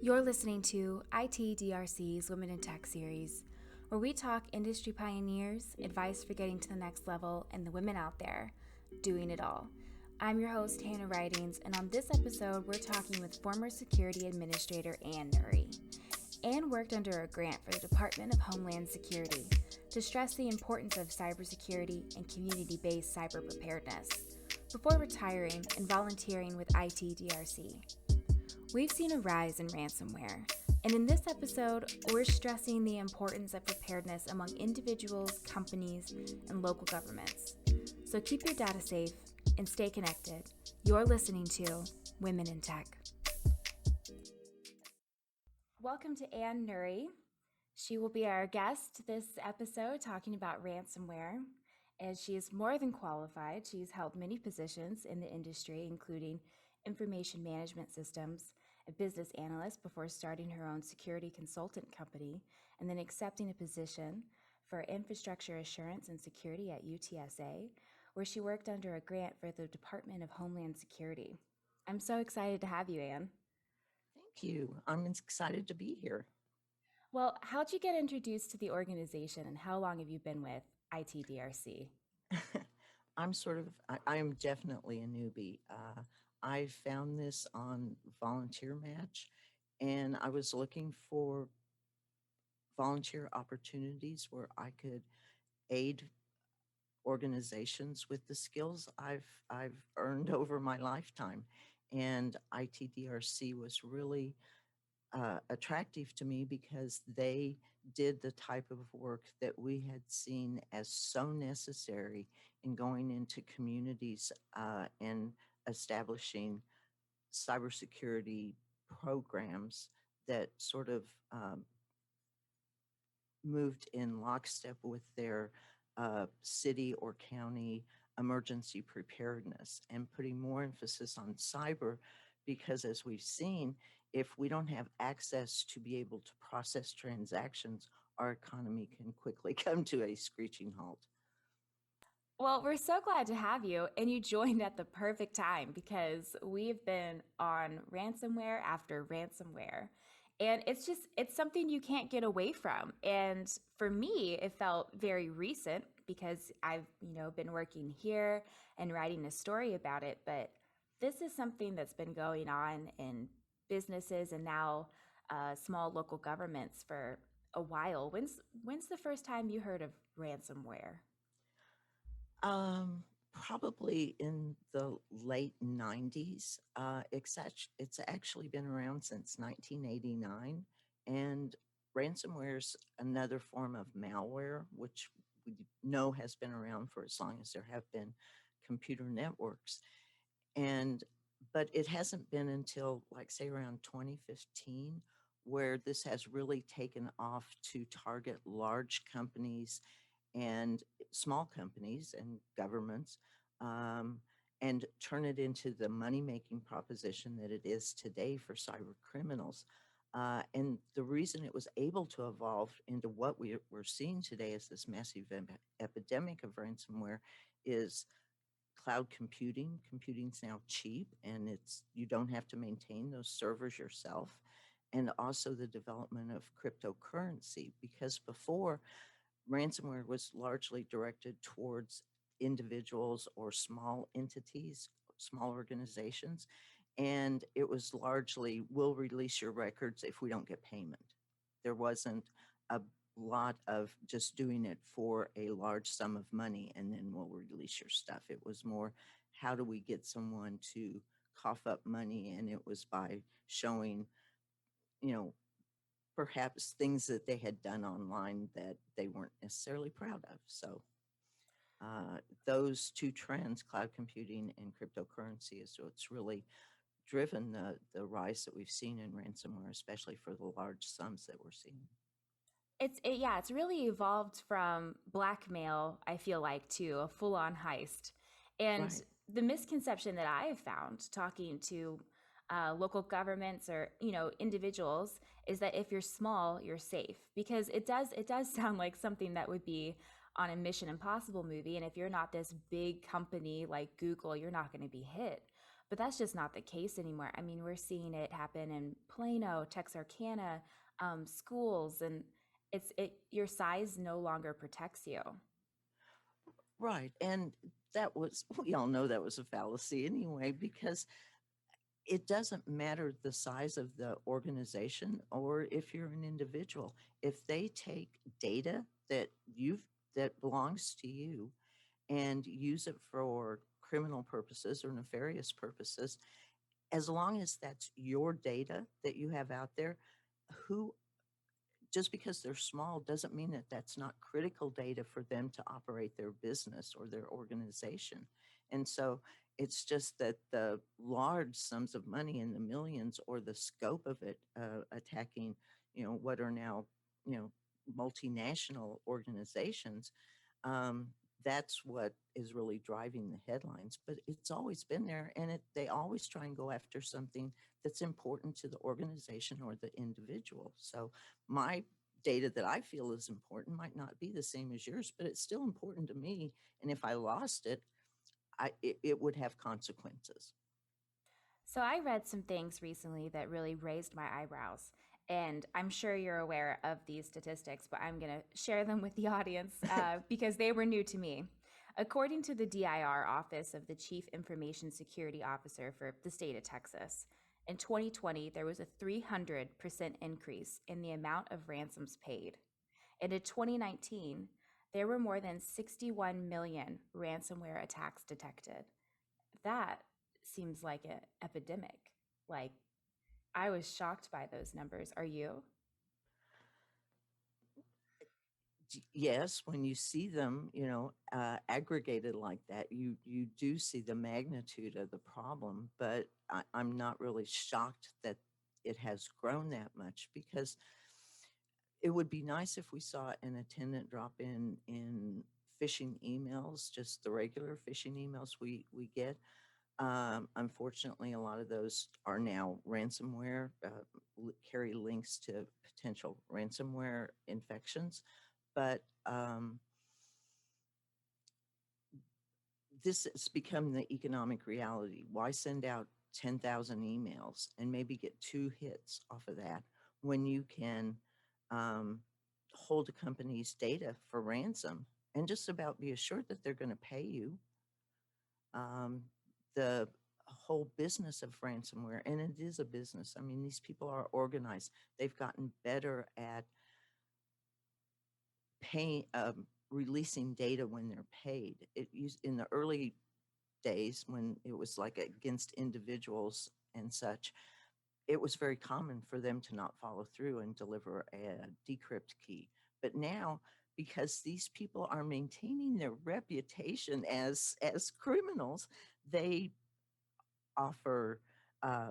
You're listening to ITDRC's Women in Tech series, where we talk industry pioneers, advice for getting to the next level, and the women out there doing it all. I'm your host, Hannah Ridings, and on this episode, we're talking with former Security Administrator Ann Nurre. Ann worked under a grant for the Department of Homeland Security to stress the importance of cybersecurity and community-based cyber preparedness before retiring and volunteering with ITDRC. We've seen a rise in ransomware, and in this episode, we're stressing the importance of preparedness among individuals, companies, and local governments. So keep your data safe and stay connected. You're listening to Women in Tech. Welcome to Ann Nurre. She will be our guest this episode talking about ransomware. And she is more than qualified. She's held many positions in the industry, including information management systems, a business analyst before starting her own security consultant company, and then accepting a position for infrastructure assurance and security at UTSA, where she worked under a grant for the Department of Homeland Security. I'm so excited to have you, Ann. Thank you. I'm excited to be here. Well, how'd you get introduced to the organization, and how long have you been with ITDRC? I am definitely a newbie. I found this on Volunteer Match, and I was looking for volunteer opportunities where I could aid organizations with the skills I've earned over my lifetime. And ITDRC was really attractive to me because they did the type of work that we had seen as so necessary in going into communities and establishing cybersecurity programs that sort of moved in lockstep with their city or county emergency preparedness and putting more emphasis on cyber, because as we've seen, if we don't have access to be able to process transactions, our economy can quickly come to a screeching halt. Well, we're so glad to have you, and you joined at the perfect time because we've been on ransomware after ransomware. And it's something you can't get away from. And for me, it felt very recent because I've, been working here and writing a story about it. But this is something that's been going on in businesses and now small local governments for a while. When's the first time you heard of ransomware? Probably in the late 90s. It's actually been around since 1989. And ransomware is another form of malware, which we know has been around for as long as there have been computer networks. But it hasn't been until, like, say, around 2015 where this has really taken off to target large companies and small companies and governments, and turn it into the money-making proposition that it is today for cyber criminals. And the reason it was able to evolve into what we're seeing today as this massive epidemic of ransomware is cloud computing. Computing's now cheap, and you don't have to maintain those servers yourself. And also the development of cryptocurrency, because before, ransomware was largely directed towards individuals or small entities, small organizations, and it was largely, we'll release your records if we don't get payment. There wasn't a lot of just doing it for a large sum of money and then we'll release your stuff. It was more, how do we get someone to cough up money? And it was by showing, perhaps things that they had done online that they weren't necessarily proud of. So those two trends, cloud computing and cryptocurrency, is what's really driven the rise that we've seen in ransomware, especially for the large sums that we're seeing. It's really evolved from blackmail, I feel like, to a full-on heist. And Right. the misconception that I have found talking to local governments or individuals is that if you're small, you're safe, because it does sound like something that would be on a Mission Impossible movie. And if you're not this big company like Google, you're not going to be hit. But that's just not the case anymore. I mean, we're seeing it happen in Plano, Texarkana, schools, and your size no longer protects you. Right. And that was, we all know that was a fallacy anyway, because it doesn't matter the size of the organization or if you're an individual. If they take data that belongs to you and use it for criminal purposes or nefarious purposes, as long as that's your data that you have out there, who just because they're small doesn't mean that that's not critical data for them to operate their business or their organization. And so it's just that the large sums of money in the millions, or the scope of it, attacking, what are now, you know, multinational organizations, um, that's what is really driving the headlines. But it's always been there, and they always try and go after something that's important to the organization or the individual. So my data that I feel is important might not be the same as yours, but it's still important to me. And if I lost it, it would have consequences. So I read some things recently that really raised my eyebrows. And I'm sure you're aware of these statistics, but I'm going to share them with the audience because they were new to me. According to the DIR Office of the Chief Information Security Officer for the state of Texas, in 2020, there was a 300% increase in the amount of ransoms paid. And in 2019, there were more than 61 million ransomware attacks detected. That seems like an epidemic. Like, I was shocked by those numbers. Are you? Yes, when you see them, aggregated like that, you do see the magnitude of the problem. But I'm not really shocked that it has grown that much, because it would be nice if we saw an attendant drop in phishing emails, just the regular phishing emails we get. Unfortunately, a lot of those are now ransomware, carry links to potential ransomware infections. But this has become the economic reality. Why send out 10,000 emails and maybe get 2 hits off of that when you can um, hold a company's data for ransom and just about be assured that they're going to pay you? The whole business of ransomware, and it is a business. I mean, these people are organized. They've gotten better at paying, releasing data when they're paid. It used in the early days, when it was like against individuals and such, it was very common for them to not follow through and deliver a decrypt key. But now, because these people are maintaining their reputation as criminals, they offer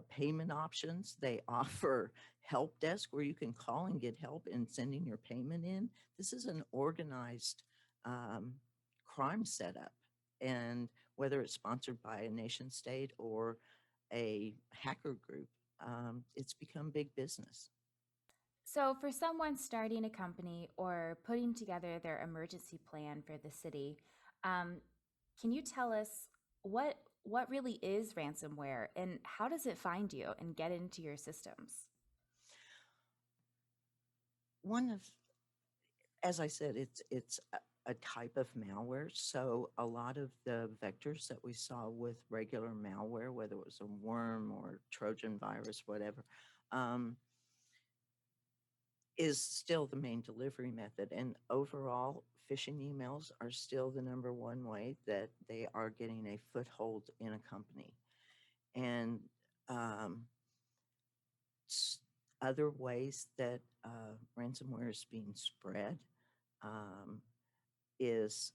payment options. They offer help desk where you can call and get help in sending your payment in. This is an organized um, crime setup. And whether it's sponsored by a nation state or a hacker group, it's become big business. So, for someone starting a company or putting together their emergency plan for the city, um, can you tell us what really is ransomware and how does it find you and get into your systems? One of, as I said, it's a type of malware. So a lot of the vectors that we saw with regular malware, whether it was a worm or Trojan virus, whatever, um, is still the main delivery method. And overall, phishing emails are still the number one way that they are getting a foothold in a company. And um, other ways that ransomware is being spread um, is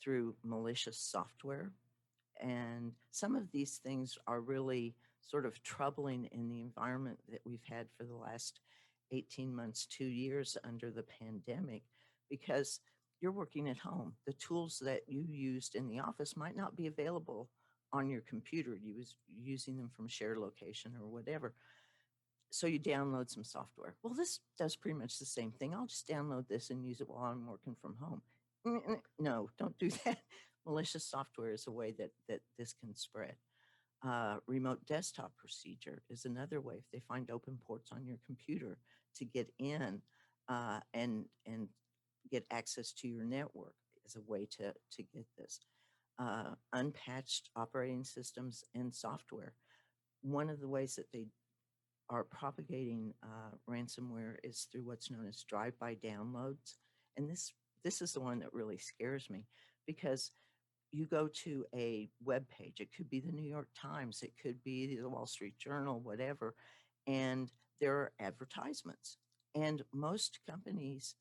through malicious software. And some of these things are really sort of troubling in the environment that we've had for the last 18 months, 2 years under the pandemic, because you're working at home. The tools that you used in the office might not be available on your computer. You was using them from a shared location or whatever. So you download some software. Well, this does pretty much the same thing. I'll just download this and use it while I'm working from home. No, don't do that. Malicious software is a way that this can spread. Remote desktop procedure is another way. If they find open ports on your computer to get in and get access to your network, is a way to get this. Unpatched operating systems and software. One of the ways that they are propagating ransomware is through what's known as drive-by downloads, and this is the one that really scares me, because you go to a web page. It could be the New York Times, it could be the Wall Street Journal, whatever, and there are advertisements. And most companies,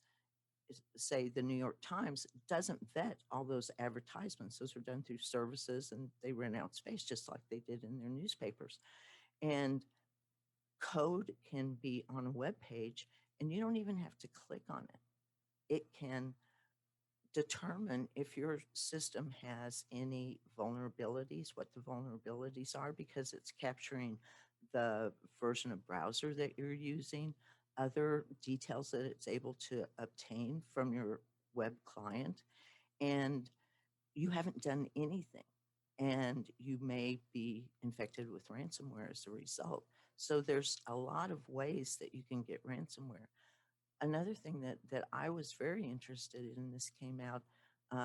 say the New York Times, doesn't vet all those advertisements. Those are done through services, and they rent out space just like they did in their newspapers. And code can be on a web page, and you don't even have to click on it. It can determine if your system has any vulnerabilities, what the vulnerabilities are, because it's capturing the version of browser that you're using, other details that it's able to obtain from your web client, and you haven't done anything. And you may be infected with ransomware as a result. So there's a lot of ways that you can get ransomware. Another thing that I was very interested in, this came out,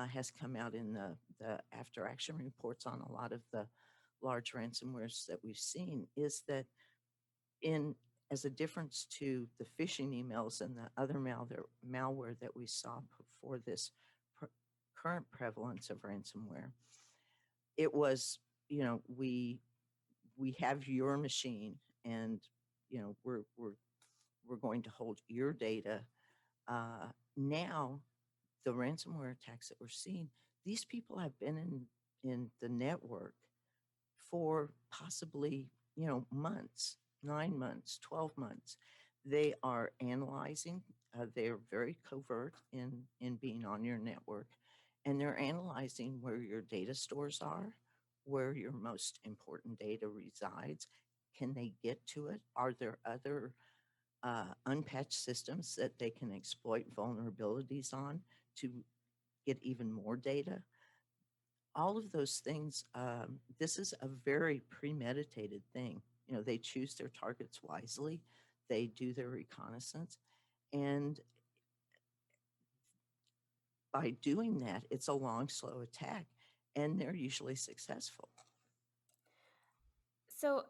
has come out in the after action reports on a lot of the large ransomwares that we've seen, is that in as a difference to the phishing emails and the other malware that we saw before this current prevalence of ransomware, it was, we have your machine, and we're going to hold your data. Now, the ransomware attacks that we're seeing, these people have been in the network for possibly, months, 9 months, 12 months. They are analyzing. They're very covert in being on your network, and they're analyzing where your data stores are, where your most important data resides. Can they get to it? Are there other unpatched systems that they can exploit vulnerabilities on to get even more data? All of those things, this is a very premeditated thing. They choose their targets wisely, they do their reconnaissance, and by doing that, it's a long, slow attack, and they're usually successful. So,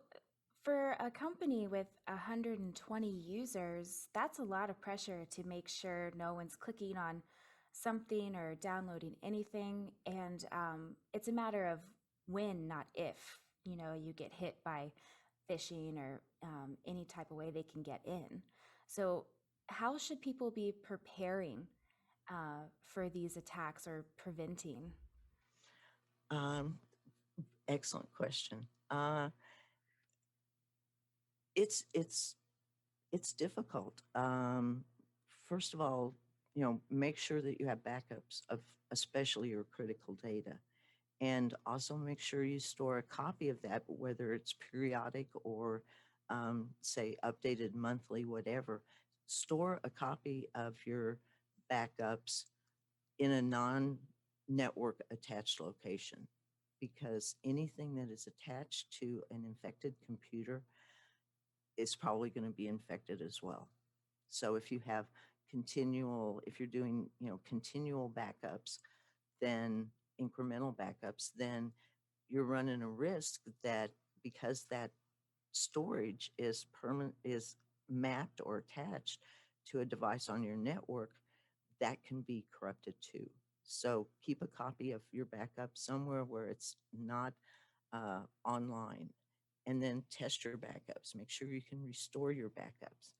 for a company with 120 users, that's a lot of pressure to make sure no one's clicking on something or downloading anything. And it's a matter of when, not if, you get hit by phishing or any type of way they can get in. So, how should people be preparing for these attacks or preventing? Um, Excellent question. It's difficult. First of all, make sure that you have backups of especially your critical data, and also make sure you store a copy of that, whether it's periodic or say updated monthly, whatever. Store a copy of your backups in a non-network attached location, because anything that is attached to an infected computer is probably going to be infected as well. So if you have if you're doing, continual backups, then incremental backups, then you're running a risk that, because that storage is mapped or attached to a device on your network, that can be corrupted too. So keep a copy of your backup somewhere where it's not online, and then test your backups. Make sure you can restore your backups.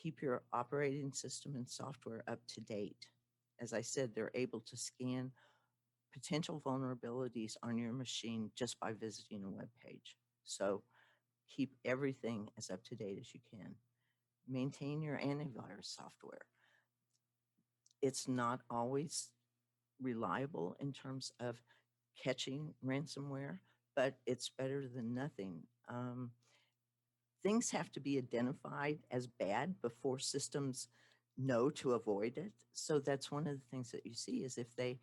Keep your operating system and software up to date. As I said, they're able to scan potential vulnerabilities on your machine just by visiting a web page. So keep everything as up to date as you can. Maintain your antivirus software. It's not always reliable in terms of catching ransomware, but it's better than nothing. Things have to be identified as bad before systems know to avoid it. So that's one of the things that you see is if they,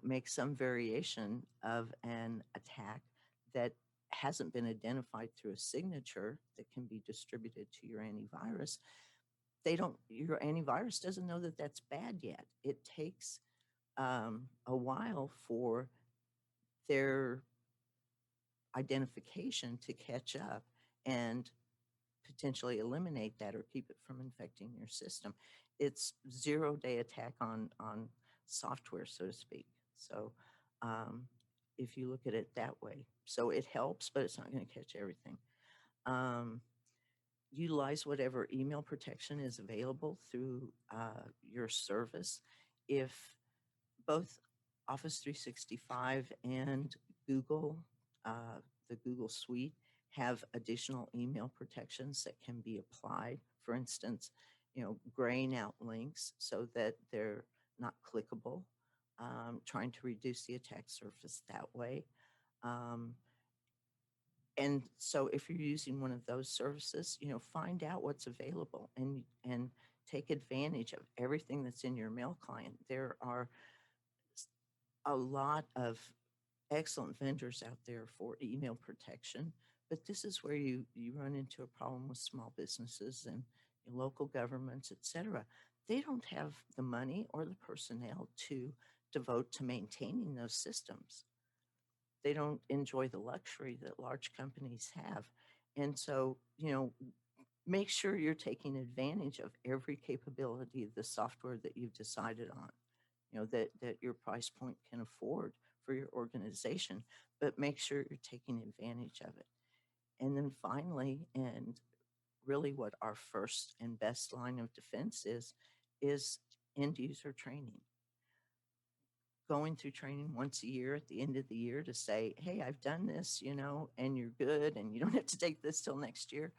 make some variation of an attack that hasn't been identified through a signature that can be distributed to your antivirus, your antivirus doesn't know that that's bad yet. It takes a while for their identification to catch up and potentially eliminate that or keep it from infecting your system. It's 0-day attack on software, so to speak. So um, if you look at it that way, so it helps, but it's not going to catch everything. Um, Utilize whatever email protection is available through your service. If both Office 365 and Google, the Google Suite, have additional email protections that can be applied. For instance, graying out links so that they're not clickable, trying to reduce the attack surface that way. Um, and so if you're using one of those services, find out what's available and take advantage of everything that's in your mail client. There are a lot of excellent vendors out there for email protection, but this is where you run into a problem with small businesses and local governments, etc. They don't have the money or the personnel to devote to maintaining those systems. They don't enjoy the luxury that large companies have. And so, make sure you're taking advantage of every capability of the software that you've decided on, that your price point can afford for your organization, but make sure you're taking advantage of it. And then finally, and really what our first and best line of defense is end user training. Going through training once a year at the end of the year to say, hey, I've done this, and you're good, and you don't have to take this till next year.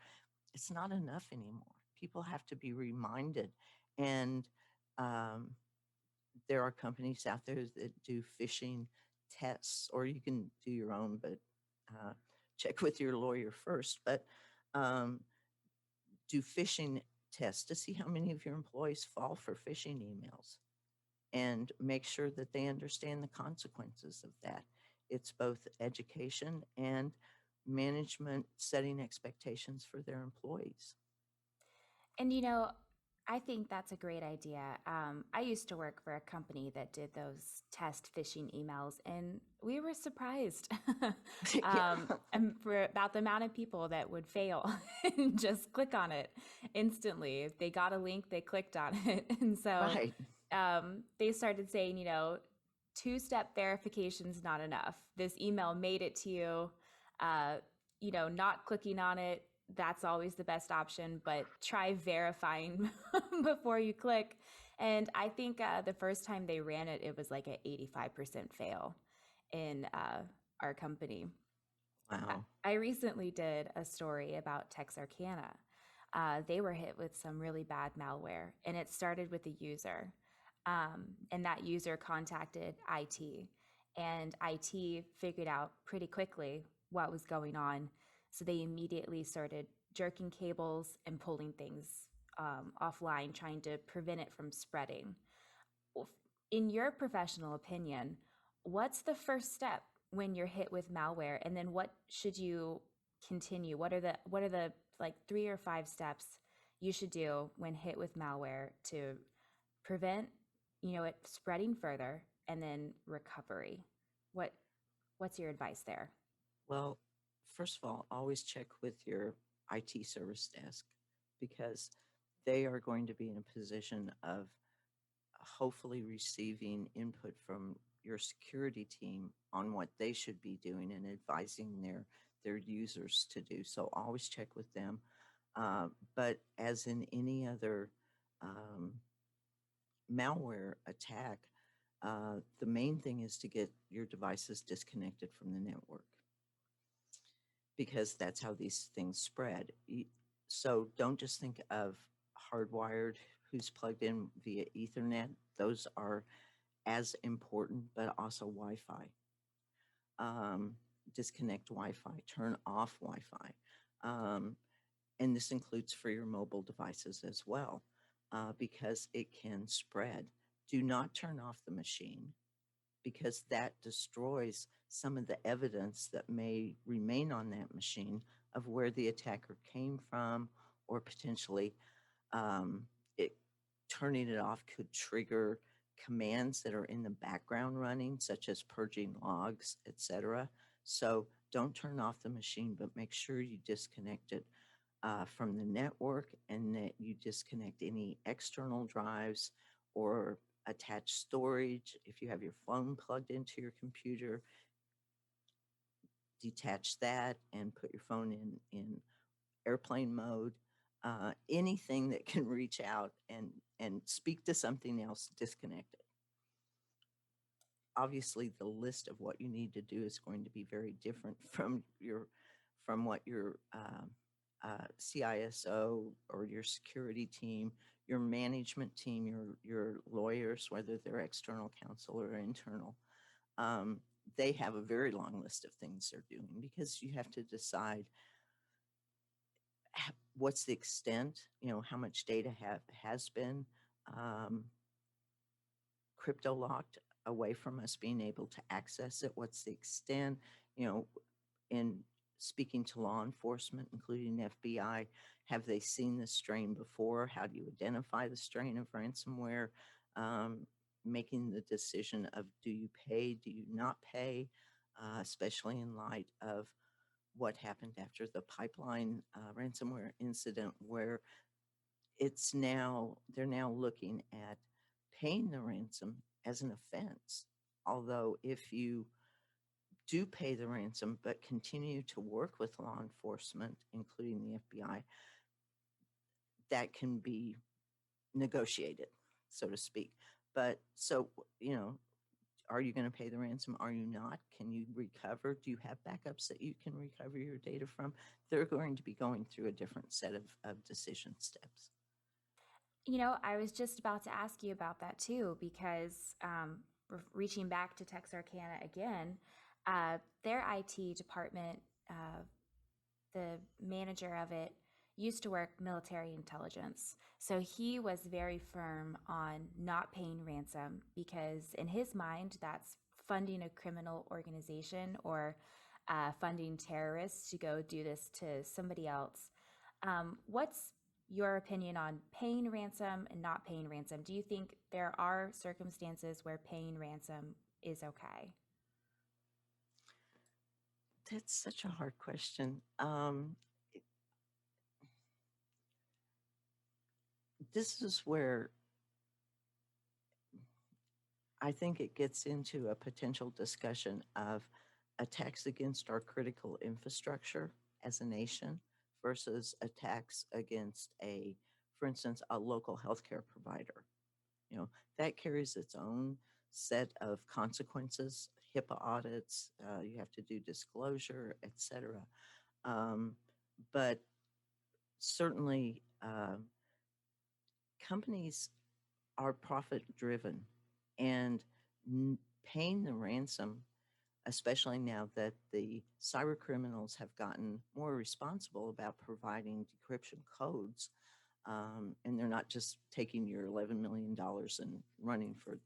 It's not enough anymore. People have to be reminded. And um, there are companies out there that do phishing tests, or you can do your own, but check with your lawyer first. But um, do phishing tests to see how many of your employees fall for phishing emails and make sure that they understand the consequences of that. It's both education and management setting expectations for their employees. And I think that's a great idea. I used to work for a company that did those test phishing emails, and we were surprised Yeah. and for about the amount of people that would fail and just click on it instantly. If they got a link, they clicked on it. And so Right. they started saying, two-step verification is not enough. This email made it to you. Uh, not clicking on it, that's always the best option, but try verifying before you click. And I think the first time they ran it, it was like an 85% fail in our company. Wow. I recently did a story about Texarkana. They were hit with some really bad malware, and it started with a user. And that user contacted IT, and IT figured out pretty quickly what was going on. So they immediately started jerking cables and pulling things offline, trying to prevent it from spreading. In your professional opinion, what's the first step when you're hit with malware, and then what should you continue? What are the like 3 or 5 steps you should do when hit with malware to prevent it spreading further, and then recovery? What's your advice there? Well, first of all, always check with your IT service desk because they are going to be in a position of hopefully receiving input from your security team on what they should be doing and advising their users to do. So always check with them. But as in any other um, malware attack, the main thing is to get your devices disconnected from the network because that's how these things spread. So don't just think of hardwired who's plugged in via Ethernet. Those are as important, but also Wi-Fi. Disconnect Wi-Fi, turn off Wi-Fi. And this includes for your mobile devices as well. because it can spread. Do not turn off the machine because that destroys some of the evidence that may remain on that machine of where the attacker came from, or potentially um, it turning it off could trigger commands that are in the background running, such as purging logs, etc. So don't turn off the machine, but make sure you disconnect it from the network, and that you disconnect any external drives or attach storage. If you have your phone plugged into your computer, detach that and put your phone in airplane mode. Anything that can reach out and speak to something else, disconnect it. Obviously, the list of what you need to do is going to be very different from what your CISO or your security team, your management team, your lawyers, whether they're external counsel or internal, um, they have a very long list of things they're doing, because you have to decide what's the extent, how much data has been um, crypto locked away from us being able to access it. What's the extent, in speaking to law enforcement, including FBI, have they seen this strain before? How do you identify the strain of ransomware? Making the decision of, do you pay, do you not pay, especially in light of what happened after the pipeline ransomware incident, where they're now looking at paying the ransom as an offense. Although if you do pay the ransom but continue to work with law enforcement, including the FBI, that can be negotiated, so to speak. But so, are you going to pay the ransom? Are you not? Can you recover? Do you have backups that you can recover your data from? They're going to be going through a different set of decision steps. I was just about to ask you about that too, because reaching back to Texarkana again, their IT department, the manager of it, used to work military intelligence. So he was very firm on not paying ransom because, in his mind, that's funding a criminal organization or funding terrorists to go do this to somebody else. What's your opinion on paying ransom and not paying ransom? Do you think there are circumstances where paying ransom is okay? That's such a hard question. This is where I think it gets into a potential discussion of attacks against our critical infrastructure as a nation versus attacks against for instance, a local healthcare provider. That carries its own set of consequences, HIPAA audits, you have to do disclosure, etc. Um, but certainly, companies are profit driven, and paying the ransom, especially now that the cyber criminals have gotten more responsible about providing decryption codes, and they're not just taking your $11 million and running for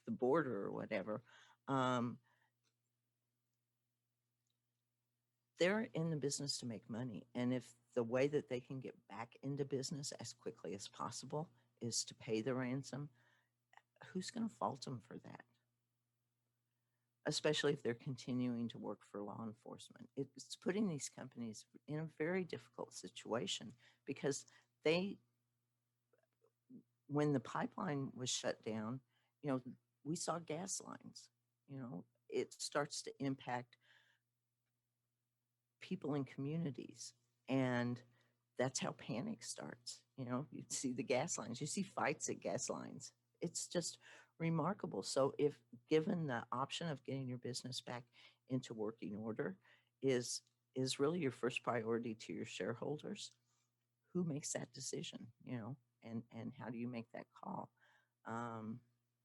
the border or whatever. Um, they're in the business to make money. And if the way that they can get back into business as quickly as possible is to pay the ransom, who's going to fault them for that? Especially if they're continuing to work for law enforcement. It's putting these companies in a very difficult situation, because when the pipeline was shut down, we saw gas lines. It starts to impact people in communities, and that's how panic starts. You see the gas lines, you see fights at gas lines. It's just remarkable. So if given the option of getting your business back into working order is really your first priority to your shareholders, who makes that decision? And how do you make that call?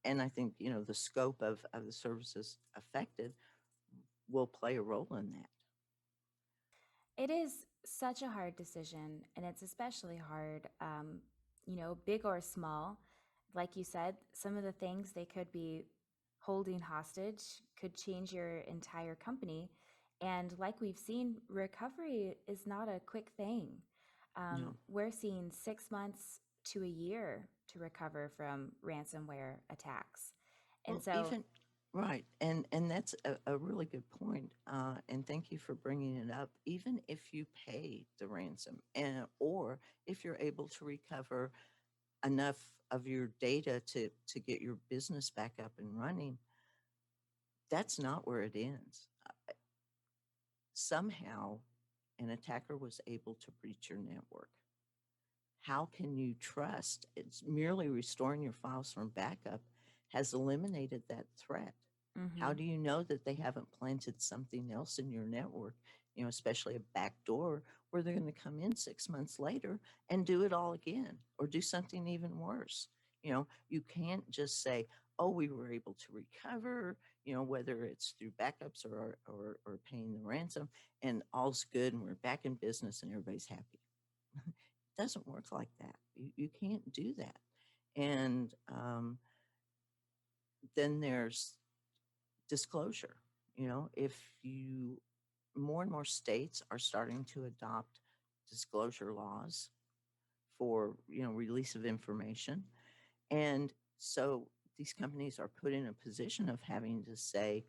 And I think the scope of the services affected will play a role in that. It is such a hard decision, and it's especially hard, big or small. Like you said, some of the things they could be holding hostage could change your entire company. And like we've seen, recovery is not a quick thing. No. We're seeing 6 months to a year to recover from ransomware attacks. And Well, so, even right, and that's a really good point. And thank you for bringing it up. Even if you pay the ransom, and or if you're able to recover enough of your data to get your business back up and running, that's not where it ends. Somehow, an attacker was able to breach your network. How can you trust? It's merely restoring your files from backup has eliminated that threat. How mhm. do you know that they haven't planted something else in your network, especially a backdoor where they're going to come in 6 months later and do it all again or do something even worse? You can't just say, oh, we were able to recover, whether it's through backups or paying the ransom, and all's good and we're back in business and everybody's happy. It doesn't work like that. You can't do that. And then there's disclosure. If you more and more states are starting to adopt disclosure laws for release of information, and so these companies are put in a position of having to say,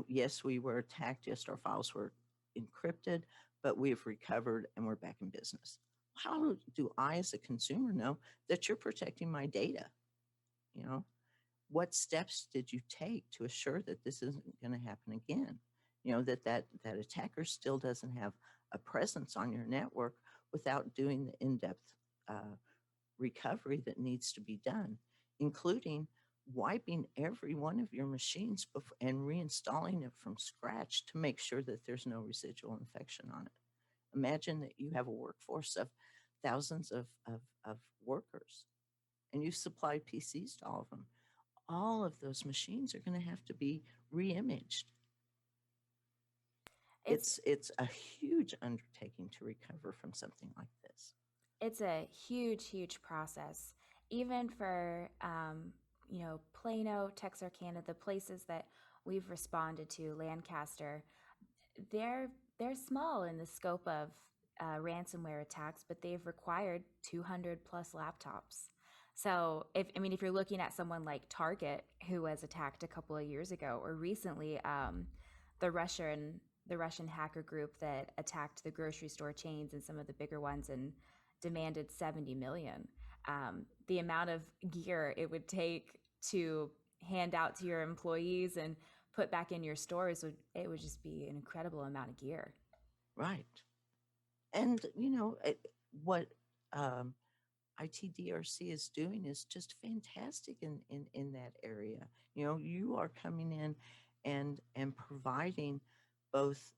yes, we were attacked, yes, our files were encrypted, but we've recovered and we're back in business. How do I as a consumer know that you're protecting my data? you know what steps did you take to assure that this isn't going to happen again? That attacker still doesn't have a presence on your network without doing the in-depth uh, recovery that needs to be done, including wiping every one of your machines and reinstalling it from scratch to make sure that there's no residual infection on it. Imagine that you have a workforce of thousands of workers and you supply PCs to all of them. All of those machines are going to have to be reimaged. It's It's a huge undertaking to recover from something like this. it's a huge process, even for Plano, Texarkana, the places that we've responded to, Lancaster. They're small in the scope of ransomware attacks, but they've required 200 plus laptops. So if you're looking at someone like Target, who was attacked a couple of years ago, or recently, the Russian hacker group that attacked the grocery store chains and some of the bigger ones and demanded 70 million. The amount of gear it would take to hand out to your employees and put back in your stores would just be an incredible amount of gear. Right. And, what um, ITDRC is doing is just fantastic in that area. You are coming in and providing both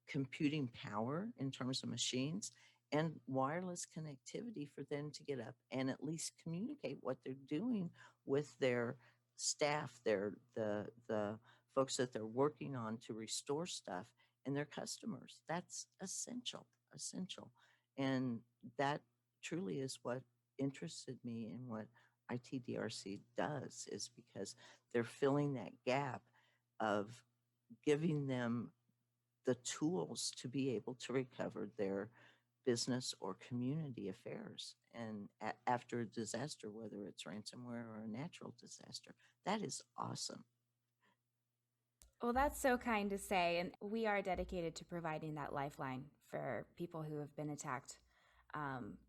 computing power in terms of machines and wireless connectivity for them to get up and at least communicate what they're doing with their staff, the folks that they're working on to restore stuff and their customers. That's essential. And that truly is what interested me in what ITDRC does, is because they're filling that gap of giving them the tools to be able to recover their business or community affairs. And after a disaster, whether it's ransomware or a natural disaster, that is awesome. Well, that's so kind to say. And we are dedicated to providing that lifeline for people who have been attacked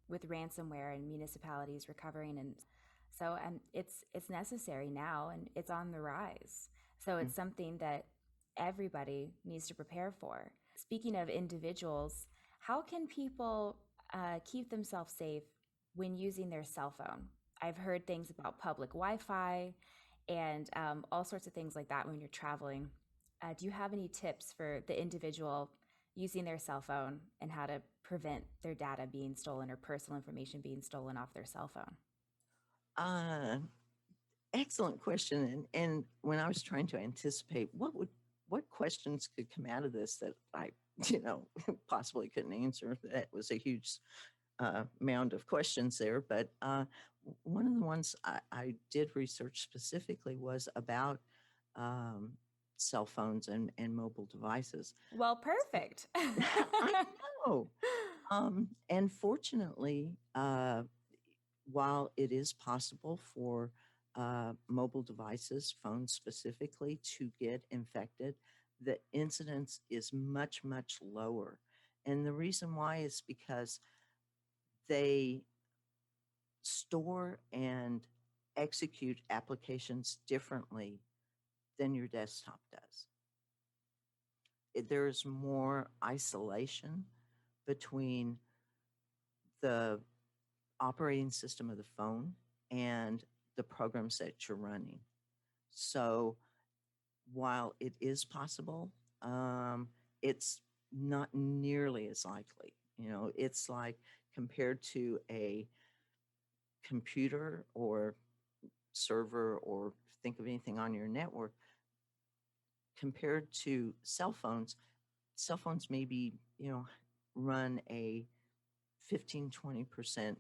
with ransomware and municipalities recovering. And so it's necessary now and it's on the rise. So Mm. it's something that everybody needs to prepare for. Speaking of individuals, how can people keep themselves safe when using their cell phone? I've heard things about public Wi Fi and all sorts of things like that when you're traveling. Do you have any tips for the individual using their cell phone and how to prevent their data being stolen or personal information being stolen off their cell phone? Uh, Excellent question. And when I was trying to anticipate what questions could come out of this that I, possibly couldn't answer, that was a huge mound of questions there, but one of the ones I did research specifically was about um, cell phones and mobile devices. Well, perfect. I know. And fortunately, while it is possible for mobile devices, phones specifically, to get infected, the incidence is much, much lower. And the reason why is because they store and execute applications differently than your desktop does. There's more isolation between the operating system of the phone and the programs that you're running. So while it is possible, it's not nearly as likely. It's like compared to a computer or server, or think of anything on your network, compared to cell phones maybe, run a 15-20%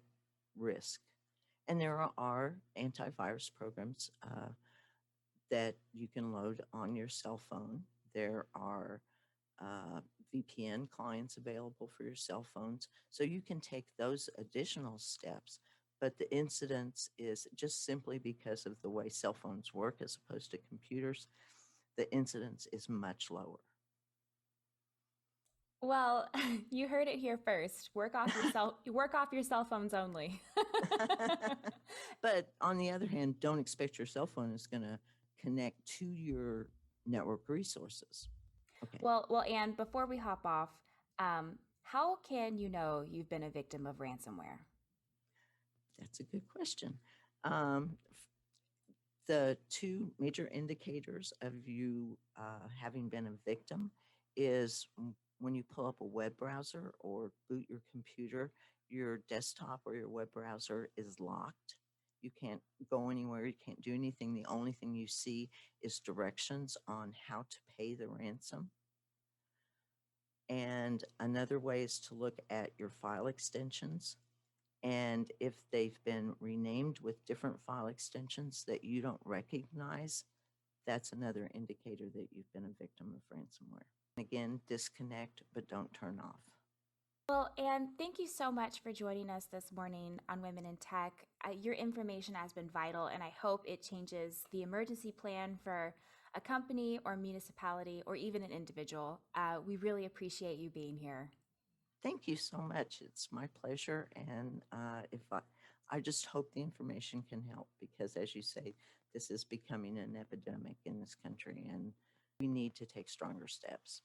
risk. And there are antivirus programs that you can load on your cell phone. There are VPN clients available for your cell phones. So you can take those additional steps. But the incidence is just simply because of the way cell phones work as opposed to computers, the incidence is much lower. Well, you heard it here first. Work off your cell phones only. But on the other hand, don't expect your cell phone is going to connect to your network resources. Okay. Well, Anne, before we hop off, how can you know you've been a victim of ransomware? That's a good question. Um, the two major indicators of you having been a victim is when you pull up a web browser or boot your computer, your desktop or your web browser is locked. You can't go anywhere. You can't do anything. The only thing you see is directions on how to pay the ransom. And another way is to look at your file extensions. And if they've been renamed with different file extensions that you don't recognize, that's another indicator that you've been a victim of ransomware. Again, disconnect, but don't turn off. Well, Anne, thank you so much for joining us this morning on Women in Tech. Your information has been vital, and I hope it changes the emergency plan for a company or municipality or even an individual. We really appreciate you being here. Thank you so much. It's my pleasure. And if I just hope the information can help, because as you say, this is becoming an epidemic in this country and we need to take stronger steps.